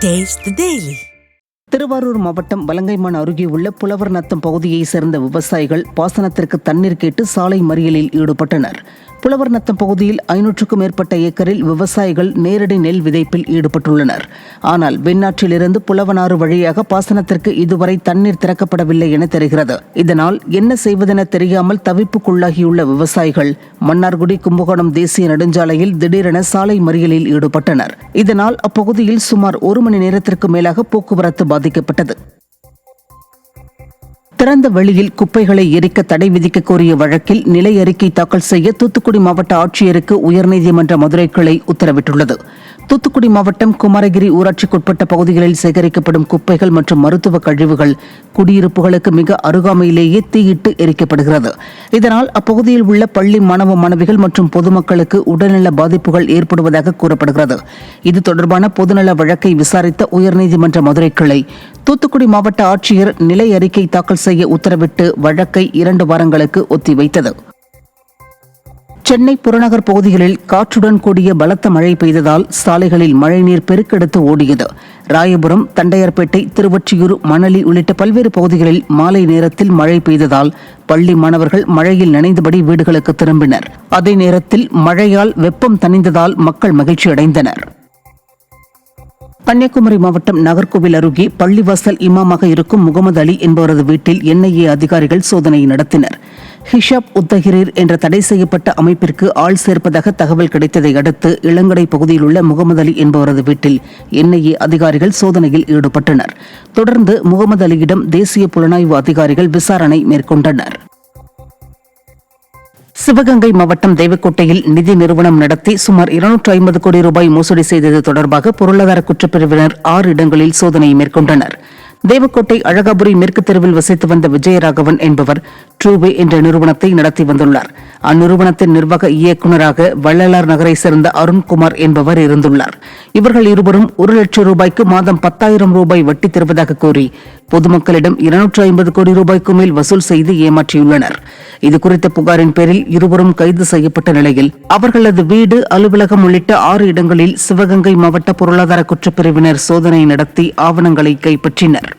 Taste the Daily. Thiruvarur மாவட்டம் வலங்கைமான் அருகே உள்ள புலவர் நத்தம் பகுதியைச் சேர்ந்த விவசாயிகள் பாசனத்திற்கு தண்ணீர் கேட்டு சாலை மறியலில் ஈடுபட்டனர். புலவர் நத்தம் பகுதியில் 500க்கும் மேற்பட்ட ஏக்கரில் விவசாயிகள் நேரடி நெல் விதைப்பில் ஈடுபட்டுள்ளனர். ஆனால் வெண்ணாற்றிலிருந்து புலவனாறு வழியாக பாசனத்திற்கு இதுவரை தண்ணீர் திறக்கப்படவில்லை என தெரிகிறது. இதனால் என்ன செய்வதென தெரியாமல் தவிப்புக்குள்ளாகியுள்ள விவசாயிகள் மன்னார்குடி கும்பகோணம் தேசிய நெடுஞ்சாலையில் திடீரென சாலை மறியலில் ஈடுபட்டனர். இதனால் அப்பகுதியில் சுமார் 1 மணி நேரத்திற்கு மேலாக போக்குவரத்து பாதிக்கப்பட்டது. திறந்த வெளியில் குப்பைகளை எரிக்க தடை விதிக்க கோரிய வழக்கில் நிலை அறிக்கை தாக்கல் செய்ய தூத்துக்குடி மாவட்ட ஆட்சியருக்கு உயர்நீதிமன்ற மதுரை கிளை உத்தரவிட்டுள்ளது. தூத்துக்குடி மாவட்டம் குமாரகிரி ஊராட்சிக்குட்பட்ட பகுதிகளில் சேகரிக்கப்படும் குப்பைகள் மற்றும் மருத்துவ கழிவுகள் குடியிருப்புகளுக்கு மிக அருகாமையிலேயே தீயிட்டு எரிக்கப்படுகிறது. இதனால் அப்பகுதியில் உள்ள பள்ளி மாணவ மாணவிகள் மற்றும் பொதுமக்களுக்கு உடல்நல பாதிப்புகள் ஏற்படுவதாக கூறப்படுகிறது. இது தொடர்பான பொதுநல வழக்கை விசாரித்த உயர்நீதிமன்ற மதுரை கிளை தூத்துக்குடி மாவட்ட ஆட்சியர் நிலை அறிக்கை தாக்கல் செய்ய உத்தரவிட்டு வழக்கை 2 வாரங்களுக்கு ஒத்திவைத்தது. சென்னை புறநகர் பகுதிகளில் காற்றுடன் கூடிய பலத்த மழை பெய்ததால் சாலைகளில் மழைநீர் பெருக்கெடுத்து ஓடியது. ராயபுரம், தண்டையார்பேட்டை, திருவொற்றியூர், மணலி உள்ளிட்ட பல்வேறு பகுதிகளில் மாலை நேரத்தில் மழை பெய்ததால் பள்ளி மாணவர்கள் மழையில் நனைந்தபடி வீடுகளுக்கு திரும்பினர். அதே நேரத்தில் மழையால் வெப்பம் தணிந்ததால் மக்கள் மகிழ்ச்சியடைந்தனர். கன்னியாகுமரி மாவட்டம் நாகர்கோவில் அருகே பள்ளிவாசல் இமாமாக இருக்கும் முகமது அலி என்பவரது வீட்டில் NIA அதிகாரிகள் சோதனை நடத்தினர். ஹிஷாப் உத்தஹிரீர் என்ற தடை செய்யப்பட்ட அமைப்பிற்கு ஆள் சேர்ப்பதாக தகவல் கிடைத்ததை அடுத்து இளங்கடை பகுதியில் உள்ள முகமது அலி என்பவரது வீட்டில் NIA அதிகாரிகள் சோதனையில் ஈடுபட்டனர். தொடர்ந்து முகமது அலியிடம் தேசிய புலனாய்வு அதிகாரிகள் விசாரணை மேற்கொண்டனர். சிவகங்கை மாவட்டம் தேவக்கோட்டையில் நிதி நிறுவனம் நடத்தி சுமார் 250 கோடி ரூபாய் மோசடி செய்தது தொடர்பாக பொருளாதார குற்றப்பிரிவினர் 6 இடங்களில் சோதனை மேற்கொண்டனர். தேவக்கோட்டை அழகாபுரி மேற்கு தெருவில் வசித்து வந்த விஜயராகவன் என்பவர் ட்ரூவே என்ற நிறுவனத்தை நடத்தி வந்துள்ளார். அந்நிறுவனத்தின் நிர்வாக இயக்குநராக வள்ளலார் நகரை சேர்ந்த அருண்குமார் என்பவர் இருந்துள்ளார். இவர்கள் இருவரும் 1 லட்சம் ரூபாய்க்கு மாதம் 10,000 ரூபாய் வட்டி தருவதாக கூறி பொதுமக்களிடம் 250 கோடி ரூபாய்க்கு மேல் வசூல் செய்து ஏமாற்றியுள்ளனர். இதுகுறித்த புகாரின் பேரில் இருவரும் கைது செய்யப்பட்ட நிலையில் அவர்களது வீடு, அலுவலகம் உள்ளிட்ட 6 இடங்களில் சிவகங்கை மாவட்ட பொருளாதார குற்றப்பிரிவினர் சோதனை நடத்தி ஆவணங்களை கைப்பற்றினர்.